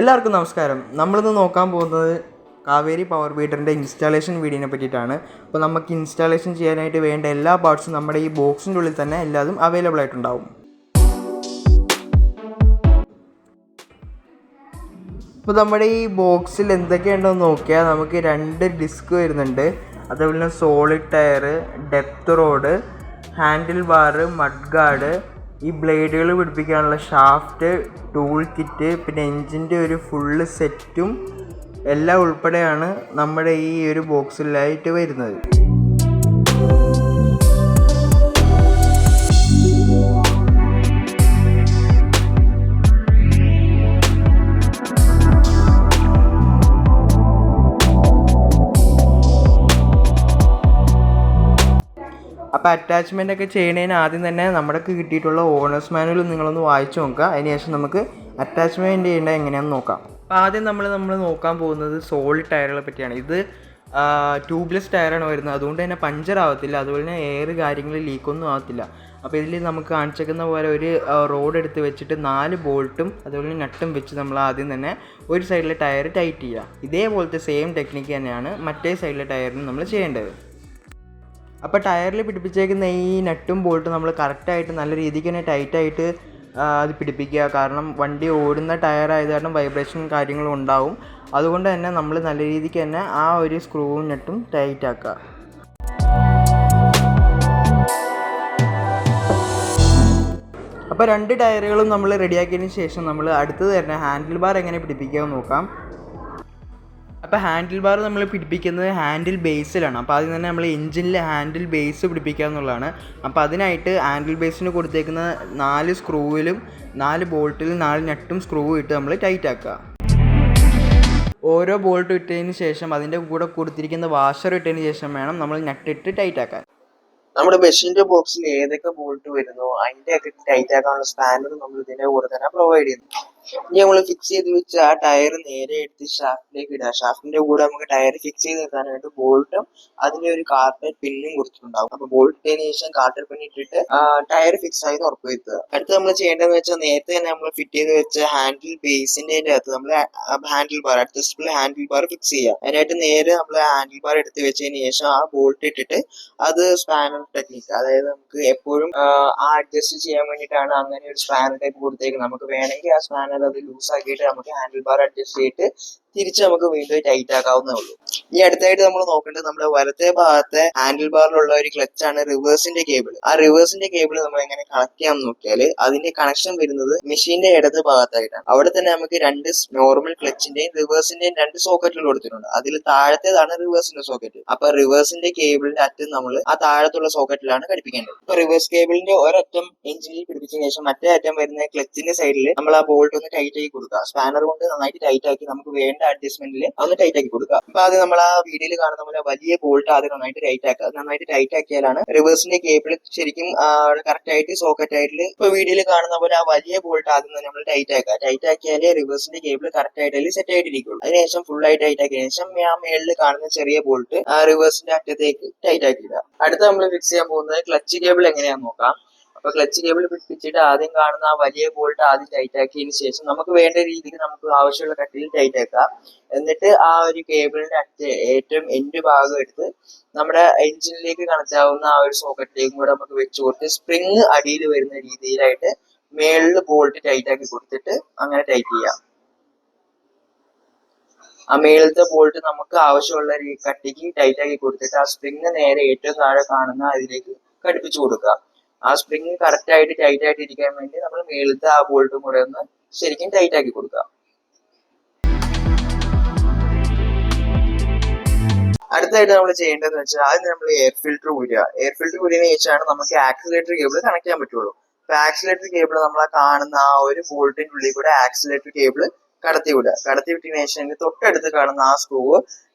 എല്ലാവർക്കും നമസ്കാരം. നമ്മളിന്ന് നോക്കാൻ പോകുന്നത് കാവേരി പവർ ബീറ്ററിൻ്റെ ഇൻസ്റ്റാളേഷൻ വീഡിയോനെ പറ്റിയിട്ടാണ്. അപ്പോൾ നമുക്ക് ഇൻസ്റ്റാളേഷൻ ചെയ്യാനായിട്ട് വേണ്ട എല്ലാ പാർട്സും നമ്മുടെ ഈ ബോക്സിൻ്റെ ഉള്ളിൽ തന്നെ എല്ലാതും അവൈലബിൾ ആയിട്ടുണ്ടാവും. അപ്പോൾ നമ്മുടെ ഈ ബോക്സിൽ എന്തൊക്കെയുണ്ടെന്ന് നോക്കിയാൽ നമുക്ക് 2 ഡിസ്ക് വരുന്നുണ്ട്. അതേപോലെ തന്നെ solid tyre, depth rod, handlebar, mudguard, ഈ ബ്ലേഡുകൾ പിടിപ്പിക്കാനുള്ള ഷാഫ്റ്റ്, ടൂൾ കിറ്റ്, പിന്നെ എൻജിൻ്റെ ഒരു ഫുള്ള് സെറ്റും എല്ലാം ഉൾപ്പെടെയാണ് നമ്മുടെ ഈ ഒരു ബോക്സിലായിട്ട് വരുന്നത്. അപ്പോൾ അറ്റാച്ച്മെൻ്റ് ഒക്കെ ചെയ്യുന്നതിന് ആദ്യം തന്നെ നമ്മുടെ കിട്ടിയിട്ടുള്ള ഓണേഴ്സ് മാനുവൽ നിങ്ങളൊന്ന് വായിച്ചു നോക്കുക. അതിനുശേഷം നമുക്ക് അറ്റാച്ച്മെൻറ്റ് ചെയ്യേണ്ടത് എങ്ങനെയാണെന്ന് നോക്കാം. അപ്പോൾ ആദ്യം നമ്മൾ നോക്കാൻ പോകുന്നത് സോളിഡ് ടയറുകളെ പറ്റിയാണ്. ഇത് ട്യൂബ്ലെസ് ടയറാണ് വരുന്നത്, അതുകൊണ്ട് തന്നെ പഞ്ചർ ആവത്തില്ല, അതുപോലെ തന്നെ എയർ കാര്യങ്ങൾ ലീക്കൊന്നും ആവത്തില്ല. അപ്പോൾ ഇതിൽ നമുക്ക് കാണിച്ചേക്കുന്ന പോലെ ഒരു റോഡ് എടുത്ത് വെച്ചിട്ട് 4 ബോൾട്ടും അതുപോലെ നട്ടും വെച്ച് നമ്മൾ ആദ്യം തന്നെ ഒരു സൈഡിലെ ടയർ ടൈറ്റ് ചെയ്യുക. ഇതേപോലത്തെ സെയിം ടെക്നിക്ക് തന്നെയാണ് മറ്റേ സൈഡിലെ ടയറിന് നമ്മൾ ചെയ്യേണ്ടത്. അപ്പോൾ ടയറിൽ പിടിപ്പിച്ചേക്കുന്ന ഈ നട്ടും ബോൾട്ടും നമ്മൾ കറക്റ്റായിട്ട് നല്ല രീതിക്ക് തന്നെ ടൈറ്റായിട്ട് അത് പിടിപ്പിക്കുക. കാരണം വണ്ടി ഓടുന്ന ടയറായത് കാരണം വൈബ്രേഷൻ കാര്യങ്ങളും ഉണ്ടാവും. അതുകൊണ്ട് തന്നെ നമ്മൾ നല്ല രീതിക്ക് തന്നെ ആ ഒരു സ്ക്രൂവും നട്ടും ടൈറ്റ് ആക്കുക. അപ്പോൾ 2 ടയറുകളും നമ്മൾ റെഡിയാക്കിയതിന് ശേഷം നമ്മൾ അടുത്തത് തന്നെ ഹാൻഡിൽ ബാർ എങ്ങനെ പിടിപ്പിക്കാമെന്ന് നോക്കാം. അപ്പോൾ ഹാൻഡിൽ ബാർ നമ്മൾ പിടിപ്പിക്കുന്നത് ഹാൻഡിൽ ബേസിലാണ്. അപ്പോൾ ആദ്യം തന്നെ നമ്മൾ എഞ്ചിനിൽ ഹാൻഡിൽ ബേസ് പിടിപ്പിക്കുക എന്നുള്ളതാണ്. അപ്പോൾ അതിനായിട്ട് ഹാൻഡിൽ ബേസിന് കൊടുത്തേക്കുന്ന 4 സ്ക്രൂവിലും 4 ബോൾട്ടിലും 4 നട്ടും സ്ക്രൂ ഇട്ട് നമ്മൾ ടൈറ്റ് ആക്കുക. ഓരോ ബോൾട്ട് ഇട്ടതിന് ശേഷം അതിൻ്റെ കൂടെ കൊടുത്തിരിക്കുന്ന വാഷർ ഇട്ടതിന് ശേഷം വേണം നമ്മൾ നട്ടിട്ട് ടൈറ്റ് ആക്കാൻ. നമ്മുടെ മെഷീന്റെ ബോക്സിൽ ഏതൊക്കെ ബോൾട്ട് വരുന്നോ അതിന്റെ ഒക്കെ ടൈറ്റ് ആക്കാനുള്ള സ്പാനർ നമ്മൾ ഇതിന്റെ കൂടെ തന്നെ പ്രൊവൈഡ് ചെയ്യുന്നു. ഇനി നമ്മൾ ഫിക്സ് ചെയ്ത് വെച്ച് ആ ടയർ നേരെ എടുത്ത് ഷാഫ്റ്റിലേക്ക് ഇടുക. ഷാഫ്റ്റിന്റെ കൂടെ നമുക്ക് ടയർ ഫിക്സ് ചെയ്ത് വെക്കാനായിട്ട് ബോൾട്ടും അതിന്റെ ഒരു കാർട്ടർ പിന്നും കൊടുത്തിട്ടുണ്ടാവും. അപ്പൊ ബോൾട്ട് ഇട്ടതിന് ശേഷം കാർട്ടർ പിൻ ഇട്ടിട്ട് ടയർ ഫിക്സ് ആയി ഉറപ്പ് വരുത്തുക. അടുത്ത് നമ്മൾ ചെയ്യേണ്ടതെന്ന് വെച്ചാൽ നേരത്തെ തന്നെ നമ്മൾ ഫിറ്റ് ചെയ്ത് വെച്ച ഹാൻഡിൽ ബേസിന്റെ അകത്ത് നമ്മൾ handle bar adjustable handle bar fix ചെയ്യുക. അതിനായിട്ട് നേരെ നമ്മൾ ഹാൻഡിൽ ബാർ എടുത്ത് വെച്ചതിന് ശേഷം ആ ബോൾട്ട് ഇട്ടിട്ട് അത് സ്പാനർ ടെക്നിക്ക്, അതായത് നമുക്ക് എപ്പോഴും അഡ്ജസ്റ്റ് ചെയ്യാൻ വേണ്ടിയിട്ടാണ് അങ്ങനെ ഒരു സ്പാനർ ടൈപ്പ് കൊടുത്തേക്കുന്നത്. നമുക്ക് വേണമെങ്കിൽ ആ സ്പാനർ അത് ലൂസ് ആക്കിയിട്ട് നമുക്ക് ഹാൻഡിൽ ബാർ അഡ്ജസ്റ്റ് ചെയ്തിട്ട് തിരിച്ച് നമുക്ക് വീണ്ടും ടൈറ്റ് ആക്കാവുന്നേ ഉള്ളൂ. ഇനി അടുത്തായിട്ട് നമ്മൾ നോക്കേണ്ടത് നമ്മുടെ വലത്തെ ഭാഗത്തെ ഹാൻഡിൽ ബാറിലുള്ള ഒരു ക്ലച്ചാണ് റിവേഴ്സിന്റെ കേബിൾ. ആ റിവേഴ്സിന്റെ കേബിൾ നമ്മൾ എങ്ങനെ കണക്ട് ചെയ്യാമെന്ന് നോക്കിയാൽ അതിന്റെ കണക്ഷൻ വരുന്നത് മെഷീന്റെ ഇടത് ഭാഗത്തായിട്ടാണ്. അവിടെ തന്നെ നമുക്ക് 2 നോർമൽ ക്ലച്ചിന്റെയും റിവേഴ്സിന്റെയും 2 സോക്കറ്റുകൾ കൊടുത്തിട്ടുണ്ട്. അതിൽ താഴത്തേതാണ് റിവേഴ്സിന്റെ സോക്കറ്റ്. അപ്പൊ റിവേഴ്സിന്റെ കേബിളിന്റെ അറ്റം നമ്മൾ ആ താഴത്തുള്ള സോക്കറ്റിലാണ് ഘടിപ്പിക്കേണ്ടത്. ഇപ്പൊ റിവേഴ്സ് കേബിളിന്റെ ഒരറ്റം എഞ്ചിനിൽ പിടിപ്പിച്ചതിന് ശേഷം മറ്റേ അറ്റം വരുന്ന ക്ലച്ചിന്റെ സൈഡിൽ നമ്മൾ ആ ബോൾട്ട് ഒന്ന് ടൈറ്റ് ആക്കി കൊടുക്കുക. സ്പാനർ കൊണ്ട് നന്നായിട്ട് ടൈറ്റ് ആക്കി നമുക്ക് വേണ്ട അഡ്ജസ്റ്റ്മെന്റിൽ ഒന്ന് ടൈറ്റ് ആക്കി കൊടുക്കുക. അപ്പൊ ആദ്യം നമ്മൾ ആ വീഡിയോയിൽ കാണുന്ന പോലെ വലിയ ബോൾട്ട് ആദ്യം നന്നായിട്ട് ടൈറ്റ് ആക്കുക. നന്നായിട്ട് ടൈറ്റ് ആക്കിയാലാണ് റിവേഴ്സിന്റെ കേബിൾ ശരിക്കും കറക്റ്റ് ആയിട്ട് സോക്കറ്റ് ആയിട്ട് ഇപ്പൊ വീഡിയോയിൽ കാണുന്ന പോലെ ആ വലിയ ബോൾട്ട് ആദ്യം തന്നെ നമ്മൾ ടൈറ്റ് ആക്കുക. ടൈറ്റ് ആക്കിയാലേ റിവേഴ്സിന്റെ കേബിൾ കറക്റ്റ് ആയിട്ട് സെറ്റ് ആയിട്ടിരിക്കുള്ളൂ. അതിനുശേഷം ഫുൾ ആയിട്ട് ടൈറ്റ് ആക്കിയതിനു ശേഷം ആ മേളിൽ കാണുന്ന ചെറിയ ബോൾട്ട് ആ റിവേഴ്സിന്റെ അറ്റത്തേക്ക് ടൈറ്റ് ആക്കിയിടുക. അടുത്ത നമ്മൾ ഫിക്സ് ചെയ്യാൻ പോകുന്നത് ക്ലച്ച് കേബിൾ എങ്ങനെയാന്ന് നോക്കാം. അപ്പൊ ക്ലച്ച് കേബിൾ പിടിപ്പിച്ചിട്ട് ആദ്യം കാണുന്ന ആ വലിയ ബോൾട്ട് ആദ്യം ടൈറ്റ് ആക്കിയതിന് ശേഷം നമുക്ക് വേണ്ട രീതിയിൽ നമുക്ക് ആവശ്യമുള്ള കട്ടിയിൽ ടൈറ്റ് ആക്കാം. എന്നിട്ട് ആ ഒരു കേബിളിന്റെ ഏറ്റവും എൻഡ് ഭാഗം എടുത്ത് നമ്മുടെ എഞ്ചിനിലേക്ക് കണക്ട് ആവുന്ന ആ ഒരു സോക്കറ്റിലേക്കും കൂടെ നമുക്ക് വെച്ച് കൊടുത്ത് സ്പ്രിങ് അടിയിൽ വരുന്ന രീതിയിലായിട്ട് മേളിൽ ബോൾട്ട് ടൈറ്റ് ആക്കി കൊടുത്തിട്ട് അങ്ങനെ ടൈറ്റ് ചെയ്യാം. ആ മേളത്തെ ബോൾട്ട് നമുക്ക് ആവശ്യമുള്ള കട്ടിക്ക് ടൈറ്റ് ആക്കി കൊടുത്തിട്ട് ആ സ്പ്രിങ് നേരെ ഏറ്റവും താഴെ കാണുന്ന അതിലേക്ക് ഘടിപ്പിച്ചു കൊടുക്കുക. ആ സ്പ്രിങ് കറക്റ്റ് ആയിട്ട് ടൈറ്റ് ആയിട്ട് ഇരിക്കാൻ വേണ്ടി നമ്മൾ മേളത്തെ ആ ബോൾട്ടും കൂടെ ഒന്ന് ശരിക്കും ടൈറ്റ് ആക്കി കൊടുക്കുക. അടുത്തായിട്ട് നമ്മൾ ചെയ്യേണ്ടതെന്ന് വെച്ചാൽ ആദ്യം നമ്മൾ എയർ ഫിൽറ്റർ ഊരുക. എയർ ഫിൽറ്റർ ഊരിയതിനു ശേഷമാണ് നമുക്ക് ആക്സിലേറ്റർ കേബിൾ കണക്ട് ചെയ്യാൻ പറ്റുള്ളൂ. അപ്പൊ ആക്സിലേറ്റർ കേബിൾ നമ്മൾ കാണുന്ന ആ ഒരു ബോൾട്ടിന്റെ ഉള്ളിൽ കൂടെ ആക്സിലേറ്റർ കേബിൾ കടത്തി വിടുക. കടത്തി വിട്ടതിന് ശേഷം തൊട്ടടുത്ത് കാണുന്ന ആ സ്ക്രൂ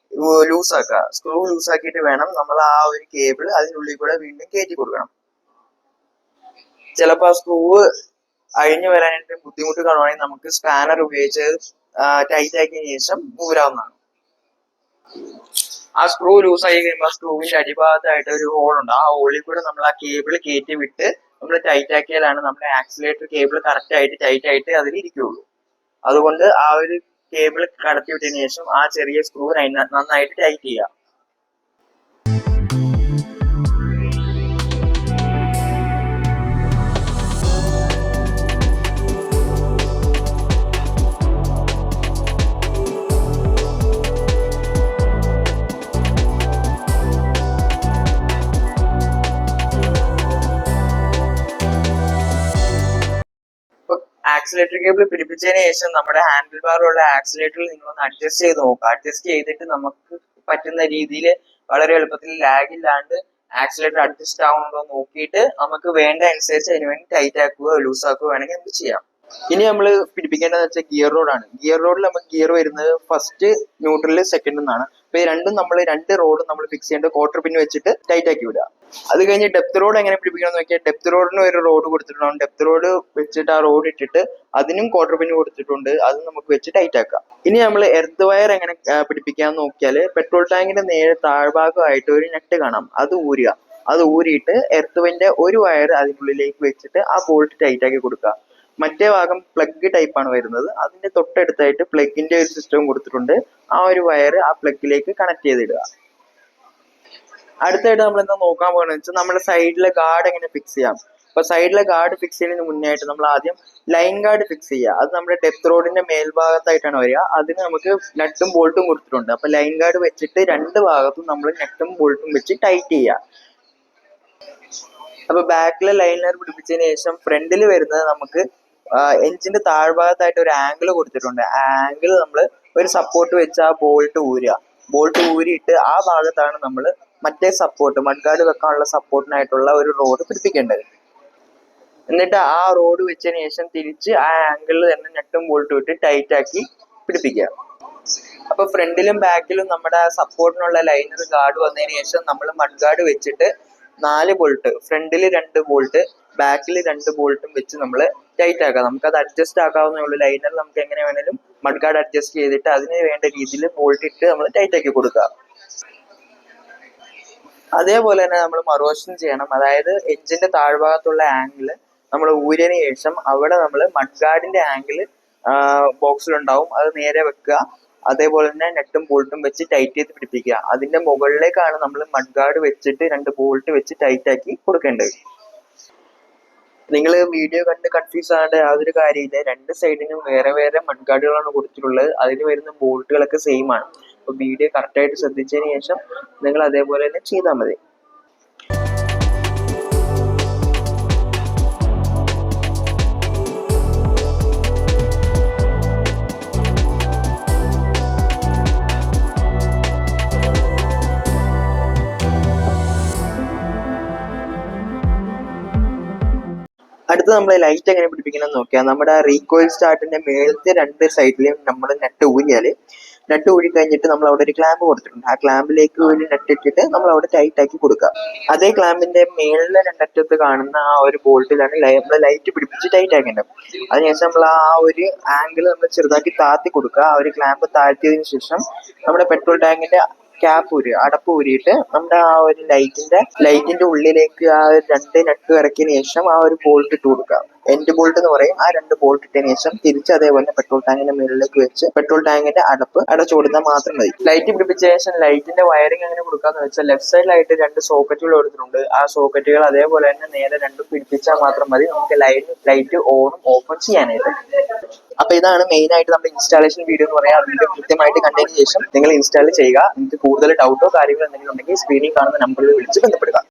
ലൂസ് ആക്കുക. സ്ക്രൂ ലൂസ് ആക്കിയിട്ട് വേണം നമ്മൾ ആ ഒരു കേബിൾ അതിനുള്ളിൽ കൂടെ വീണ്ടും കയറ്റി കൊടുക്കണം. ചിലപ്പോൾ ആ സ്ക്രൂ അഴിഞ്ഞു വരാനായിട്ട് ബുദ്ധിമുട്ട് കാണുവാണെങ്കിൽ നമുക്ക് സ്പാനർ ഉപയോഗിച്ച് ടൈറ്റ് ആക്കിയതിനു ശേഷം ഊരാവുന്നതാണ്. ആ സ്ക്രൂ ലൂസ് ആയി കഴിയുമ്പോൾ ആ സ്ക്രൂവിന്റെ അടിഭാഗത്തായിട്ട് ഒരു ഹോൾ ഉണ്ട്. ആ ഹോളിൽ കൂടെ നമ്മൾ ആ കേബിൾ കയറ്റി വിട്ട് നമ്മൾ ടൈറ്റ് ആക്കിയാലാണ് നമ്മുടെ ആക്സിലേറ്റർ കേബിൾ കറക്റ്റ് ആയിട്ട് ടൈറ്റ് ആയിട്ട് അതിൽ ഇരിക്കുള്ളൂ. അതുകൊണ്ട് ആ ഒരു കേബിൾ കടത്തി വിട്ടതിന് ശേഷം ആ ചെറിയ സ്ക്രൂ നന്നായിട്ട് ടൈറ്റ് ചെയ്യുക. ആക്സിലേറ്റർ കേബിൾ പിടിപ്പിച്ചതിന് ശേഷം നമ്മുടെ ഹാൻഡിൽ ബാറിലുള്ള ആക്സിലേറ്ററിൽ നിങ്ങളൊന്ന് അഡ്ജസ്റ്റ് ചെയ്ത് നോക്കുക. അഡ്ജസ്റ്റ് ചെയ്തിട്ട് നമുക്ക് പറ്റുന്ന രീതിയിൽ വളരെ എളുപ്പത്തിൽ ലാഗ് ഇല്ലാണ്ട് ആക്സിലേറ്റർ അഡ്ജസ്റ്റ് ആവുന്നുണ്ടോ നോക്കിയിട്ട് നമുക്ക് വേണ്ട അനുസരിച്ച് അതിന് വേണ്ടി ടൈറ്റ് ആക്കുകയോ ലൂസ് ആക്കുകയോ വേണമെങ്കിൽ നമുക്ക് ചെയ്യാം. ഇനി നമ്മൾ പിടിപ്പിക്കേണ്ടതെന്ന് വെച്ചാൽ ഗിയർ റോഡാണ്. ഗിയർ റോഡിൽ നമുക്ക് ഗിയർ വരുന്നത് ഫസ്റ്റ്, ന്യൂട്രൽ, സെക്കൻഡ് എന്നാണ്. അപ്പൊ ഈ രണ്ടും നമ്മൾ രണ്ട് റോഡും നമ്മൾ ഫിക്സ് ചെയ്യേണ്ട ക്വാർട്ടർ പിൻ വെച്ചിട്ട് ടൈറ്റ് ആക്കി വിടുക. അത് കഴിഞ്ഞ് ഡെപ്ത് റോഡ് എങ്ങനെ പിടിപ്പിക്കണം എന്ന് നോക്കിയാൽ ഡെപ്ത് റോഡിന് ഒരു റോഡ് കൊടുത്തിട്ടുണ്ടാവും. ഡെപ്ത് റോഡ് വെച്ചിട്ട് ആ റോഡ് ഇട്ടിട്ട് അതിനും ക്വാർട്ടർ പിൻ കൊടുത്തിട്ടുണ്ട്. അത് നമുക്ക് വെച്ച് ടൈറ്റ് ആക്കാം. ഇനി നമ്മൾ എർത്ത് വയർ എങ്ങനെ പിടിപ്പിക്കാന്ന് നോക്കിയാൽ പെട്രോൾ ടാങ്കിന്റെ നേരെ താഴ്ഭാഗമായിട്ട് ഒരു നെറ്റ് കാണാം. അത് ഊരുക. അത് ഊരിയിട്ട് എർത്തുവിന്റെ ഒരു വയർ അതിനുള്ളിലേക്ക് വെച്ചിട്ട് ആ ബോൾട്ട് ടൈറ്റ് ആക്കി കൊടുക്കുക. മറ്റേ ഭാഗം പ്ലഗ് ടൈപ്പ് ആണ് വരുന്നത്. അതിന്റെ തൊട്ടടുത്തായിട്ട് പ്ലഗിന്റെ ഒരു സിസ്റ്റം കൊടുത്തിട്ടുണ്ട്. ആ ഒരു വയർ ആ പ്ലഗിലേക്ക് കണക്ട് ചെയ്തിടുക. അടുത്തായിട്ട് നമ്മൾ എന്താ നോക്കാൻ പോകുന്നത് വെച്ചാൽ നമ്മുടെ സൈഡിലെ ഗാർഡ് എങ്ങനെ ഫിക്സ് ചെയ്യാം. അപ്പൊ സൈഡിലെ ഗാർഡ് ഫിക്സ് ചെയ്യുന്നതിന് മുന്നേ ആയിട്ട് നമ്മൾ ആദ്യം ലൈൻ ഗാർഡ് ഫിക്സ് ചെയ്യുക. അത് നമ്മുടെ ഡെപ്ത് റോഡിന്റെ മേൽഭാഗത്തായിട്ടാണ് വരിക. അതിന് നമുക്ക് നട്ടും ബോൾട്ടും കൊടുത്തിട്ടുണ്ട്. അപ്പൊ ലൈൻ ഗാർഡ് വെച്ചിട്ട് രണ്ട് ഭാഗത്തും നമ്മൾ നട്ടും ബോൾട്ടും വെച്ച് ടൈറ്റ് ചെയ്യുക. അപ്പൊ ബാക്കിലെ ലൈനർ പിടിപ്പിച്ചതിന് ശേഷം ഫ്രണ്ടിൽ വരുന്നത് നമുക്ക് എഞ്ചിന്റെ താഴ്ഭാഗത്തായിട്ട് ഒരു ആംഗിൾ കൊടുത്തിട്ടുണ്ട്. ആ ആംഗിൾ നമ്മൾ ഒരു സപ്പോർട്ട് വെച്ച് ആ ബോൾട്ട് ഊരുക. ബോൾട്ട് ഊരിയിട്ട് ആ ഭാഗത്താണ് നമ്മൾ മറ്റേ സപ്പോർട്ട്, മഡ്ഗാർഡ് വെക്കാനുള്ള സപ്പോർട്ടിനായിട്ടുള്ള ഒരു റോഡ് പിടിപ്പിക്കേണ്ടത്. എന്നിട്ട് ആ റോഡ് വെച്ചതിന് ശേഷം തിരിച്ച് ആ ആംഗിളിൽ തന്നെ നെട്ടും ബോൾട്ടും ഇട്ട് ടൈറ്റ് ആക്കി പിടിപ്പിക്കുക. അപ്പൊ ഫ്രണ്ടിലും ബാക്കിലും നമ്മുടെ സപ്പോർട്ടിനുള്ള ലൈനർ ഗാർഡ് വന്നതിന് ശേഷം നമ്മൾ മഡ്ഗാർഡ് വെച്ചിട്ട് 4 ബോൾട്ട്, ഫ്രണ്ടിൽ 2 ബോൾട്ട്, ബാക്കിൽ 2 ബോൾട്ടും വെച്ച് നമ്മൾ ടൈറ്റ് ആക്കാം. നമുക്കത് അഡ്ജസ്റ്റ് ആക്കാവുന്നേ ഉള്ളൂ. ലൈനർ നമുക്ക് എങ്ങനെ വേണേലും മഡ്ഗാർഡ് അഡ്ജസ്റ്റ് ചെയ്തിട്ട് അതിന് വേണ്ട രീതിയിൽ ബോൾട്ട് ഇട്ട് നമ്മൾ ടൈറ്റ് ആക്കി കൊടുക്കുക. അതേപോലെ തന്നെ നമ്മൾ മറുവശം ചെയ്യണം. അതായത് എഞ്ചിന്റെ താഴ്ഭാഗത്തുള്ള ആംഗിൾ നമ്മൾ ഊരിയതിന് ശേഷം അവിടെ നമ്മൾ മഡ്ഗാർഡിന്റെ ആംഗിൾ ബോക്സിലുണ്ടാവും. അത് നേരെ വെക്കുക. അതേപോലെ തന്നെ നെട്ടും ബോൾട്ടും വെച്ച് ടൈറ്റ് ചെയ്ത് പിടിപ്പിക്കുക. അതിന്റെ മുകളിലേക്കാണ് നമ്മൾ മഡ്ഗാർഡ് വെച്ചിട്ട് 2 ബോൾട്ട് വെച്ച് ടൈറ്റ് ആക്കി കൊടുക്കേണ്ടത്. നിങ്ങൾ വീഡിയോ കണ്ട് കൺഫ്യൂസ് ആകേണ്ട യാതൊരു കാര്യമില്ല. രണ്ട് സൈഡിനും വേറെ വേറെ മഡ്ഗാർഡുകളാണ് കൊടുത്തിട്ടുള്ളത്. അതിന് വരുന്ന ബോൾട്ടുകളൊക്കെ സെയിം ആണ്. അപ്പൊ വീഡിയോ കറക്റ്റായിട്ട് ശ്രദ്ധിച്ചതിന് ശേഷം നിങ്ങൾ അതേപോലെ തന്നെ ചെയ്താൽ മതി. അടുത്ത് നമ്മൾ ലൈറ്റ് എങ്ങനെ പിടിപ്പിക്കണം നോക്കിയാൽ നമ്മുടെ റീകോയിൽ സ്റ്റാർട്ടിന്റെ മേളത്തെ 2 സൈഡിലും നമ്മൾ നെറ്റ് ഊരിയാല്, നെറ്റ് ഊരി കഴിഞ്ഞിട്ട് നമ്മൾ അവിടെ ഒരു ക്ലാമ്പ് കൊടുത്തിട്ടുണ്ട്. ആ ക്ലാമ്പിലേക്ക് ഒരു നെറ്റ് ഇട്ടിട്ട് നമ്മൾ അവിടെ ടൈറ്റ് ആക്കി കൊടുക്കുക. അതേ ക്ലാമ്പിന്റെ മേളിലെ 2 അറ്റത്ത് കാണുന്ന ആ ഒരു ബോൾട്ടിലാണ് നമ്മൾ ലൈറ്റ് പിടിപ്പിച്ച് ടൈറ്റ് ആക്കേണ്ടത്. അതിനുശേഷം നമ്മൾ ആ ഒരു ആംഗിൾ നമ്മൾ ചെറുതാക്കി താത്തി കൊടുക്കുക. ആ ഒരു ക്ലാമ്പ് താഴ്ത്തിയതിനു ശേഷം നമ്മുടെ പെട്രോൾ ടാങ്കിന്റെ ക്യാപ്പ് ഊരി, അടപ്പ് ഊരിയിട്ട് നമ്മുടെ ആ ഒരു ലൈറ്റിന്റെ ഉള്ളിലേക്ക് ആ 2 നട്ട് ഇറക്കിയതിനു ശേഷം ആ ഒരു ബോൾട്ട് ഇട്ട് കൊടുക്കുക. എൻഡ് ബോൾട്ട് എന്ന് പറയും. ആ 2 ബോൾട്ട് ഇട്ടതിനു ശേഷം തിരിച്ച് അതേപോലെ പെട്രോൾ ടാങ്കിന്റെ മുകളിലേക്ക് വെച്ച് പെട്രോൾ ടാങ്കിന്റെ അടപ്പ് അടച്ചു കൊടുത്താൽ മാത്രം മതി. ലൈറ്റ് പിടിപ്പിച്ച ശേഷം ലൈറ്റിന്റെ വയറിംഗ് എങ്ങനെ കൊടുക്കാന്ന് വെച്ചാൽ ലെഫ്റ്റ് സൈഡിലായിട്ട് 2 സോക്കറ്റുകൾ കൊടുത്തിട്ടുണ്ട്. ആ സോക്കറ്റുകൾ അതേപോലെ തന്നെ നേരെ രണ്ടും പിടിപ്പിച്ചാൽ മാത്രം മതി നമുക്ക് ലൈറ്റ് ഓണും ഓഫും ചെയ്യാനായിട്ട്. അപ്പൊ ഇതാണ് മെയിൻ ആയിട്ട് നമ്മുടെ ഇൻസ്റ്റാളേഷൻ വീഡിയോ എന്ന് പറയാം. വീഡിയോ കൃത്യമായിട്ട് കണ്ടതിന് ശേഷം നിങ്ങൾ ഇൻസ്റ്റാൾ ചെയ്യുക. നിങ്ങൾക്ക് കൂടുതൽ ഡൗട്ടോ കാര്യങ്ങളോ എന്തെങ്കിലും ഉണ്ടെങ്കിൽ സ്ക്രീനിൽ കാണുന്ന നമ്പറിൽ വിളിച്ച് ബന്ധപ്പെടുക.